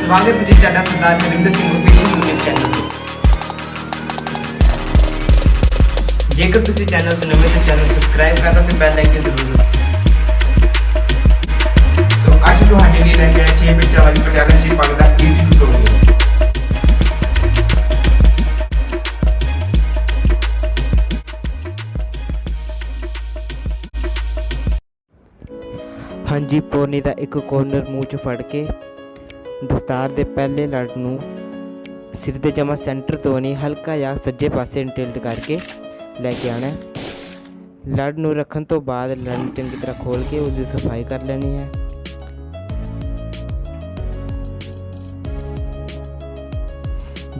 स्वागत है जी ਤੁਹਾਡਾ Sardar Harinder Singh official YouTube channel ਤੇ। ਜੇਕਰ ਤੁਸੀਂ ਚੈਨਲ ਤੇ ਨਵੇਂ ਤਾਂ ਚੈਨਲ ਸਬਸਕ੍ਰਾਈਬ ਕਰਨਾ ਤੇ ਬੈਲ ਆਈਕਨ ਜ਼ਰੂਰ ਸੋ ਅੱਜ ਤੁਹਾਡੇ ਲਈ ਲੈ ਕੇ ਆਏ 6 ਪੇਚਾਂ ਵਾਲੀ ਪਟਿਆਲਾ ਸ਼ਾਹੀ ਪੱਗ ਦਾ ਈਜ਼ੀ ਟਿਊਟੋਰੀਅਲ। हाँ जी, पौनी का एक कॉर्नर मूँह च फड़ के दस्तार के पहले लड़ नूं सिर के जमा सेंटर तो नहीं हल्का या सज्जे पासे टिल्ट करके लैके आना है। लड़ नूं रखन तो बाद लड़ चंगी तरह खोल के उसकी सफाई कर लेनी है।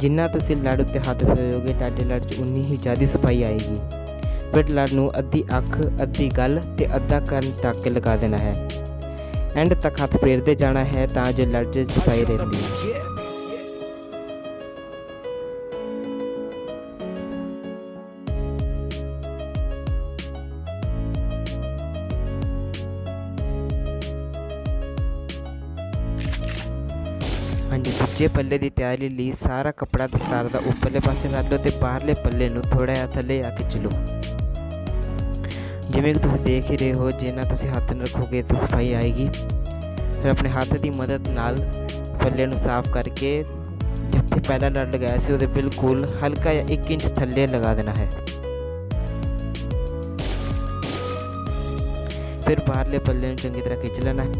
जिन्ना तुसीं लड़ उत्ते हथ फेरोगे तुहाडे लड़ च उन्नी ही ज़्यादा सफाई आएगी। फिर लड़ नूं अद्धी अख अद्धी गल ते अद्धा कंन ढक के लगा देना है। एंड तक हाथ फेरते जाना है तां जो लड़ च सफाई रहती है। हाँ जी, दूजे पल्ले की तैयारी लिए सारा कपड़ा दस्तार का उपरले पासे कर लो तो बाहरले पल्ले नूं थोड़ा जिहा थल्ले आ खिच लो। जिवें कि तुसीं देख ही रहे हो, जिन्ना तुसीं हथ न रखोगे तो सफाई आएगी। फिर अपने हाथ की मदद नाल पल्ले नूं साफ करके जिथे पहला लड़ लगाया सी उहदे बिल्कुल हल्का या 1 इंच थल्ले लगा देना है। फिर बाहरले पल्ले नूं चंगी तरह खिंच लेना है।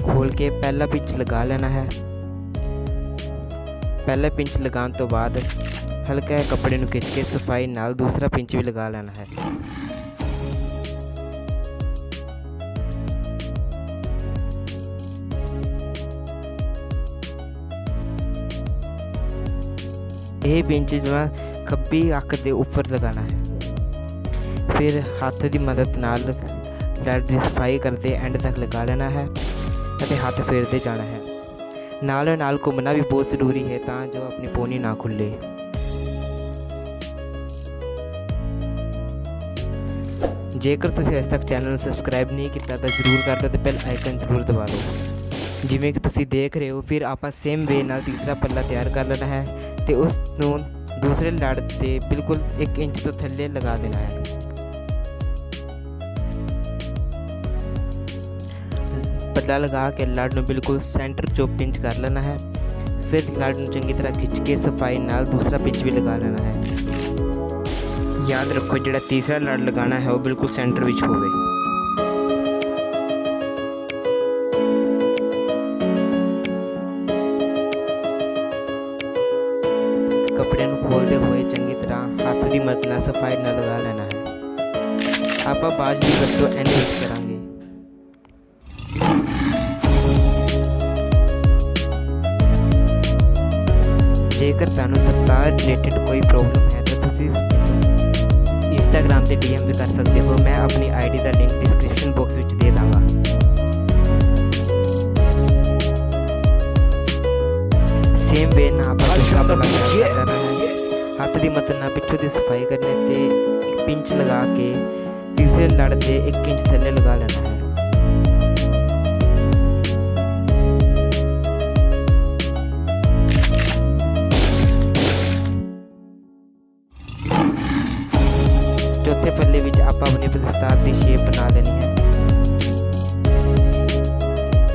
खोल के पहला पिंच लगा लेना है। पहला पिंच लगाने तो बाद हल्का कपड़े नूं खिंच के सफाई नाल दूसरा पिंच भी लगा लेना है। यह पिंच जो खब्बी अख के ऊपर लगाना है। फिर हाथ की मदद नाल लड़ की सफाई करते एंड तक लगा लेना है और हाथ फेरते जाना है। नाल घूमना भी बहुत जरूरी है तां जो अपनी पोनी ना खुले। जेकर तुसीं अजे तक चैनल को सबसक्राइब नहीं किया तो जरूर कर लो तो बेल आइकन जरूर दबा लो। जिवें कि तुसीं देख रहे हो, फिर आप सेम वे नाल तीसरा पल्ला तैयार कर लेना है तो उसनूं दूसरे लड़ ते बिल्कुल 1 इंच तो थल्ले लगा देना है। पल्ला लगा के लड़ नूं बिल्कुल सेंटर चो पिंच कर लेना है। फिर लड़ नूं चंगी तरह खिंच के सफाई नाल दूसरा पिंच भी लगा लेना है। याद रखो जो तीसरा लड़ लगाना है वो बिल्कुल सेंटर विच होवे। कपड़े नूं खोलते हुए चंगी तरह हाथ की मदद नाल सफाई नाल लगा लेना है। आपां बाज की वरतों एंड विच करांगे। जेकर तुहानूं दस्तार रिलेटेड कोई प्रॉब्लम है तो तुसीं इंस्टाग्राम से DM भी कर सकते हो। मैं अपनी ID का लिंक डिस्क्रिप्शन बॉक्स में दे दूँगा। सेम वे ना आप करना है। हाथ की मदद ना पिछों की सफाई करने ते एक पिंच लगा के तीसरे लड़ के 1 इंच थल्ले लगा लेना है। चौथे पल्ले विच आप अपने दस्तार की शेप बना लेनी है।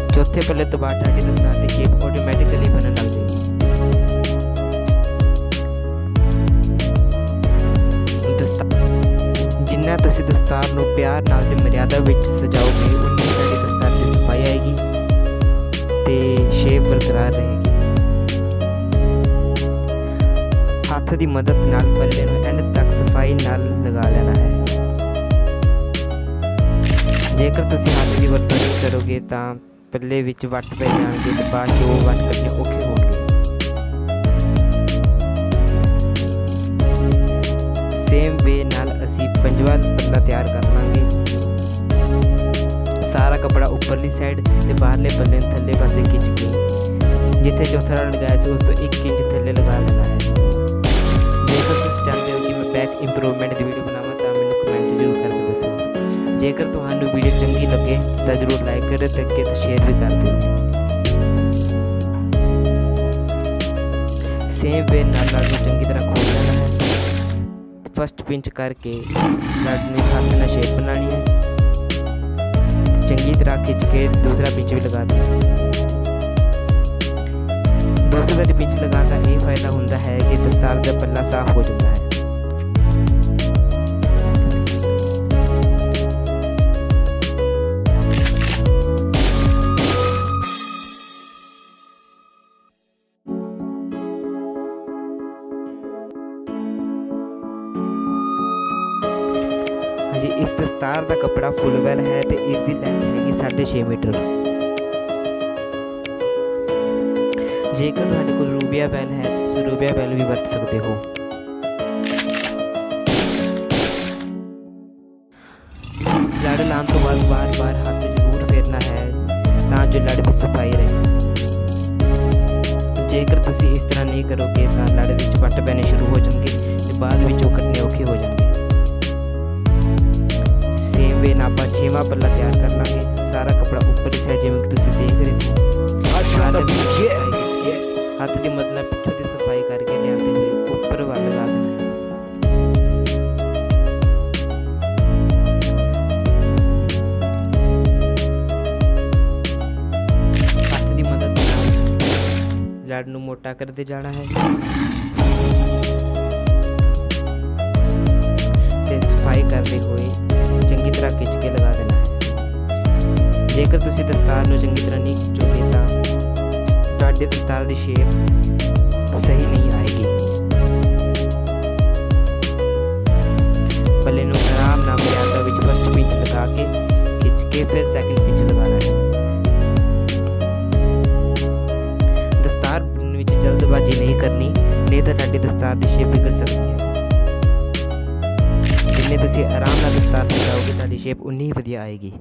चौथे पल्ले तो बाद तुहाडी दस्तार की शेप ऑटोमैटिकली बनन लग जाएगी। जिन्ना तुसीं दस्तार नूं प्यार नाल ते मर्यादा विच सजाओगे उन्नी तुहाडी दस्तार की सफाई आएगी ते शेप बरकरार रहेगी। हाथ की मदद नाल पल्ले नूं एंड तक सफाई नाल लगा लेना है। जेकर तुसीं हाथ की वरतों नहीं करोगे तो पल्ले विच वट पै जाणगे ते बाद चों वट करने औखे होणगे। सेम वे नाल असीं 5वां पल्ला तैयार कर लांगे। सारा कपड़ा उपरली साइड ते बाहरले पल्ले थल्ले पासे खिंच के जिथे चौथा लड़ लगाया सी उस तो 1 इंच थल्ले लगा लेना है। जेकर तुसीं चाहते हो कि मैं बैक इंप्रूवमेंट की वीडियो बनावां तो मैनूं कमेंट जरूर करके दसो। जेकर तुहानू वीडियो चंगी लगे तो जरूर लाइक करो ते शेयर भी कर दिओ। सेम वे नाल लड़ नूं चंगी तरह खोल लेना है। फस्ट पिंच करके लड़ ने हाथ नाल शेप बनानी है, चंगी तरह खिंच के दूसरा पिंच भी लगा देना है। दूसरी वाली पिंच लगाने का ये फायदा होता है कि दस्तार का पल्ला साफ हो जाता है। हाँ जी, इस दस्तार का कपड़ा फुल वेल है तो इसकी लैंथ हैगी 6.5 मीटर। जेकर तुहाडे कोल रूबिया बैल है तो रूबिया बैल भी वरत सकते हो। लड़ लाने तो बाद बार बार हाथ जरूर फेरना है तां जो लड़ की सफाई रहे। जेकर तुसी इस तरह नहीं करोगे तो लड़ विच वट पैने शुरू हो जाएंगे ते बाद विच ओह कटने औखे हो जाएंगे। सेम वे नाल आपां 6वां पल्ला तैयार कर लांगे। सारा कपड़ा ऊपर की साइड जिवें तुसी देख रहे हो हाथ की मतलब पिछों की सफाई करके लियाते हुए ऊपर वाल लगा देना है। हाथ की मदद लड़ नूं मोटा करते जाना है ते सफाई करते हुए चंगी तरह खिंच के लगा देना है। जेकर तुसी दस्तार नूं चंगी तरह नहीं खिंचोगे तो तुहाडे दस्तार की शेप सही नहीं आएगी। पल्ले नूं आराम नाल मर्यादा विच फस्ट पिंच लगा के खिंच के फिर सैकेंड पिंच लगाना है। दस्तार विच जल्दबाजी नहीं करनी, नहीं तो तुहाडी दस्तार की शेप बिगड़ सकती है। जिन्ने तुसीं आराम नाल दस्तार सजाओगे तुहाडी शेप उन्नी ही वधिया आएगी।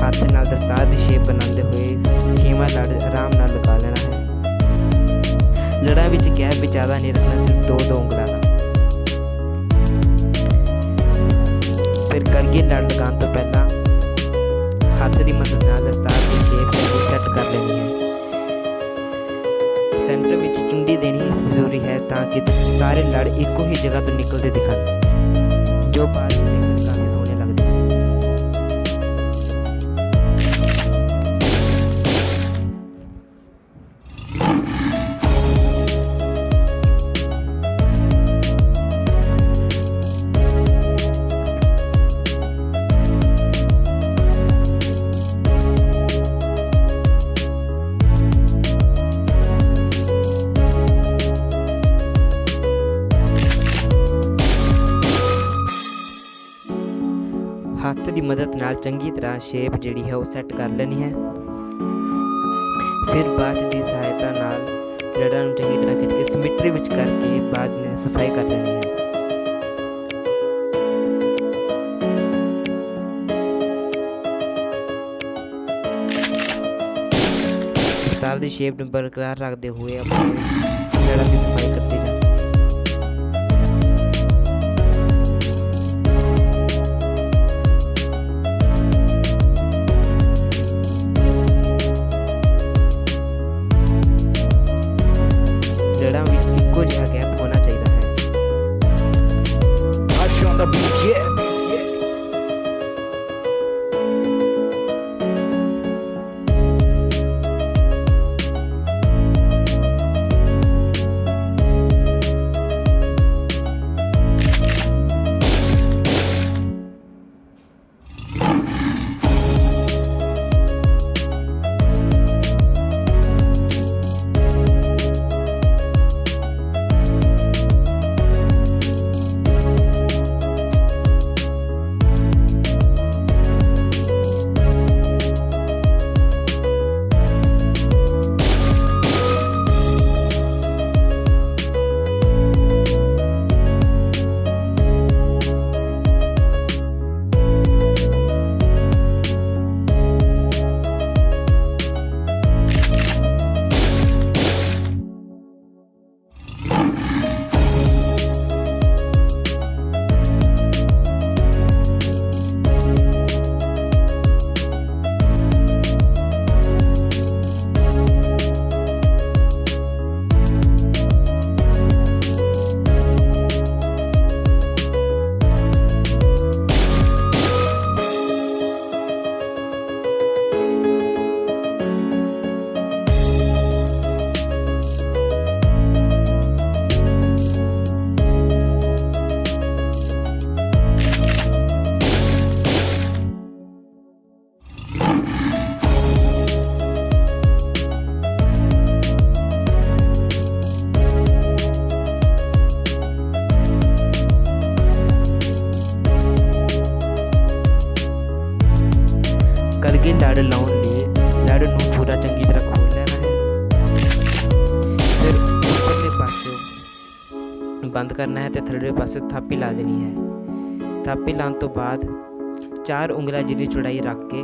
हाथ नाल दस्तार की शेप बनाते हुए 6वां लड़ आराम नाल लगा लेना है। लड़ा विच गैप भी ज़्यादा नहीं रखना, सिर्फ 2-2 उंगलां का। फिर करगे लड़ लगाने तो पहला हाथ की मदद नाल दस्तार की शेप सेट कर लेनी है। सेंटर विच चुंडी देनी जरूरी है ताकि सारे लड़ एक ही जगह तो निकलते दिखन, जो बाद में काफ़ी सोहने लगते हैं। हाथ की मदद नाल चंगी तरह शेप जिहड़ी है वो सेट कर लेनी है। फिर बाज की सहायता नाल लड़ा नूं चंगी तरह खिंच के सिमिट्री विच करके बाज ने सफाई कर लेनी है। दस्तार की शेप बरकरार रखते हुए अपने लड़ा की सफाई करते जाए। इको जिहा गैप होना चाहिए है। ਅੱਗੇ ਲੜ ਲਾਉਣ ਲਈ ਲੜ ਨੂੰ ਪੂਰਾ ਚੰਗੀ ਤਰ੍ਹਾਂ ਖੋਲ੍ਹ ਲੈਣਾ ਹੈ। ਫਿਰ ਉੱਪਰਲੇ ਪਾਸਿਓਂ ਬੰਦ ਕਰਨਾ ਹੈ ਅਤੇ ਥੱਲੇ ਪਾਸੇ ਥਾਪੀ ਲਾ ਦੇਣੀ ਹੈ। ਥਾਪੀ ਲਾਉਣ ਤੋਂ ਬਾਅਦ 4 ਉਂਗਲਾਂ ਜਿੰਨੀ ਚੌੜਾਈ ਰੱਖ ਕੇ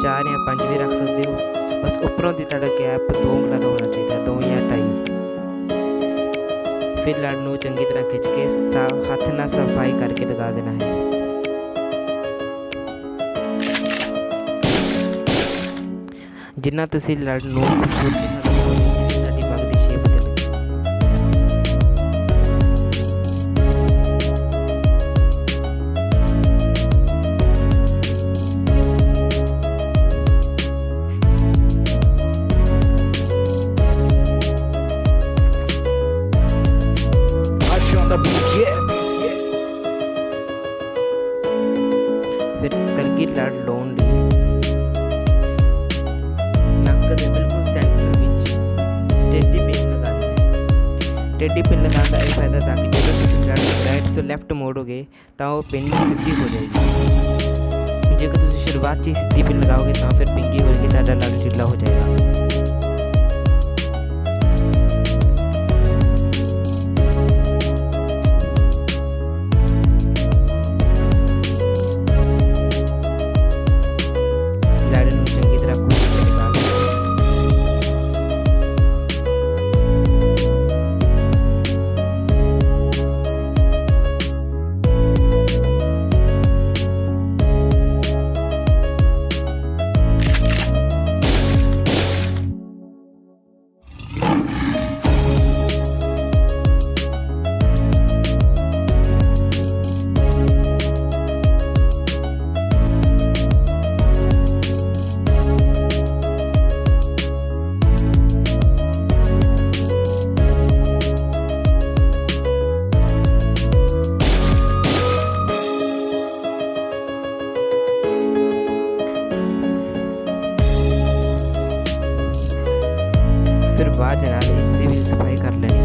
4 ਜਾਂ 5 ਵੀ ਰੱਖ ਸਕਦੇ ਹੋ। ਬਸ ਉੱਪਰੋਂ ਦੀ ਤੁਹਾਡਾ ਗੈਪ 2 ਉਂਗਲਾਂ ਦਾ ਹੋਣਾ ਚਾਹੀਦਾ, 2 ਜਾਂ 2.5। ਫਿਰ ਲੜ ਨੂੰ ਚੰਗੀ ਤਰ੍ਹਾਂ ਖਿੱਚ ਕੇ ਹੱਥ ਨਾਲ ਸਫਾਈ ਕਰਕੇ ਲਗਾ ਦੇਣਾ ਹੈ। ਜਿੰਨਾ ਤੁਸੀਂ ਲੜ ਨੂੰ ਖੂਬਸੂਰਤੀ ਨਾਲ ਲਗਾਓਗੇ ਤੁਹਾਡੀ ਪੱਗ ਦੀ ਸ਼ੇਪ ਤੇ ਲੱਗੇ। ਫਿਰ ਕਲਗੀ ਲੜ ਲਾਉਣ ਲਈ ਨੱਕ ਦੇ ਬਿਲਕੁਲ ਸੈਂਟਰ ਵਿੱਚ ਟੇਢੀ ਪਿੰਨ ਲਗਾਉਣੀ ਹੈ। ਟੇਢੀ ਪਿੰਨ ਲਗਾਉਣ ਦਾ ਇਹ ਫਾਇਦਾ ਤਾਂ ਕਿ ਜਦੋਂ ਤੁਸੀਂ ਲੜ ਰਾਈਟ ਤੋਂ ਲੈਫਟ ਮੋੜੋਗੇ ਤਾਂ ਉਹ ਪਿੰਨ ਸਿੱਧੀ ਹੋ ਜਾਏਗੀ। ਜੇਕਰ ਤੁਸੀਂ ਸ਼ੁਰੂਆਤ 'ਚ ਹੀ ਸਿੱਧੀ ਪਿੰਨ ਲਗਾਓਗੇ ਤਾਂ ਫਿਰ ਪਿੰਗੀ ਹੋਏਗੀ, ਤੁਹਾਡਾ ਲੜ ਢਿੱਲਾ ਹੋ ਜਾਏਗਾ। ਫਿਰ ਬਾਅਦ ਨਾਲ ਇਸਦੀ ਵੀ ਸਫਾਈ ਕਰ ਲੈਣੀ ਹੈ।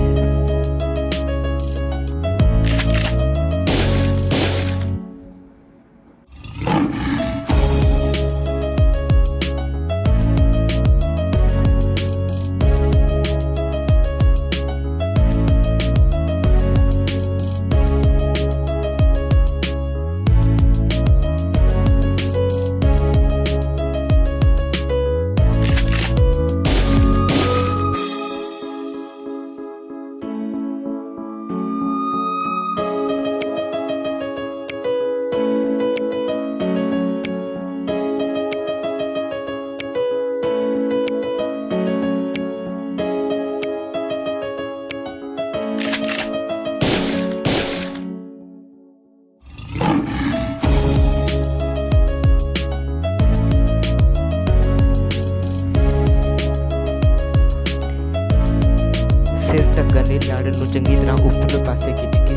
ਸਿਰ ਢੱਕਣ ਲਈ ਲੜ ਨੂੰ ਚੰਗੀ ਤਰ੍ਹਾਂ ਉੱਪਰਲੇ ਪਾਸੇ ਖਿੱਚ ਕੇ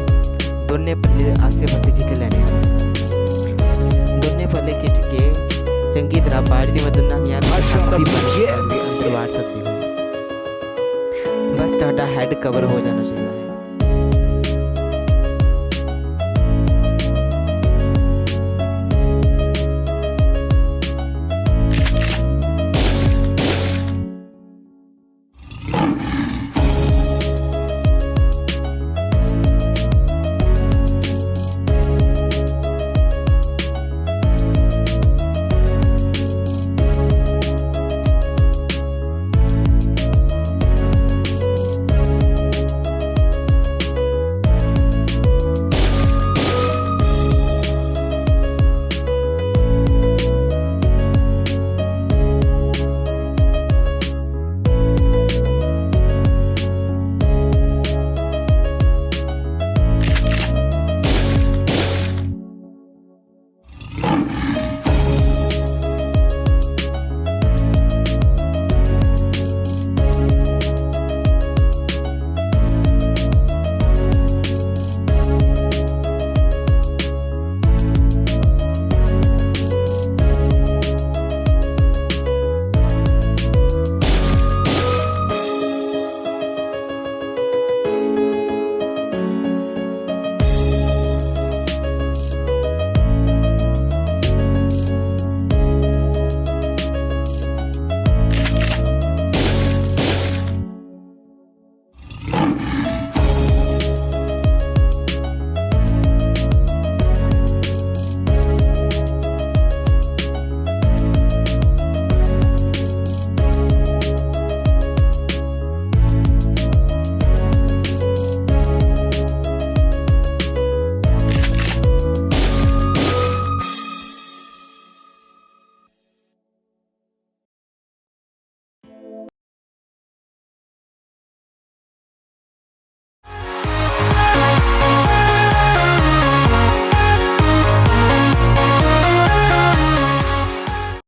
ਦੋਨੇ ਪੱਲੇ ਆਸੇ ਪਾਸੇ ਖਿੱਚ ਲੈਣੇ ਹਨ। ਦੋਨੇ ਪੱਲੇ ਖਿੱਚ ਕੇ ਚੰਗੀ ਤਰ੍ਹਾਂ ਬਾਹਰ ਦੀ ਮਦਦ ਨਾਲ ਜਾਂ ਅੰਦਰ ਵਾੜ ਸਕਦੇ ਹੋ। ਬਸ ਤੁਹਾਡਾ ਹੈਡ ਕਵਰ ਹੋ ਜਾਣਾ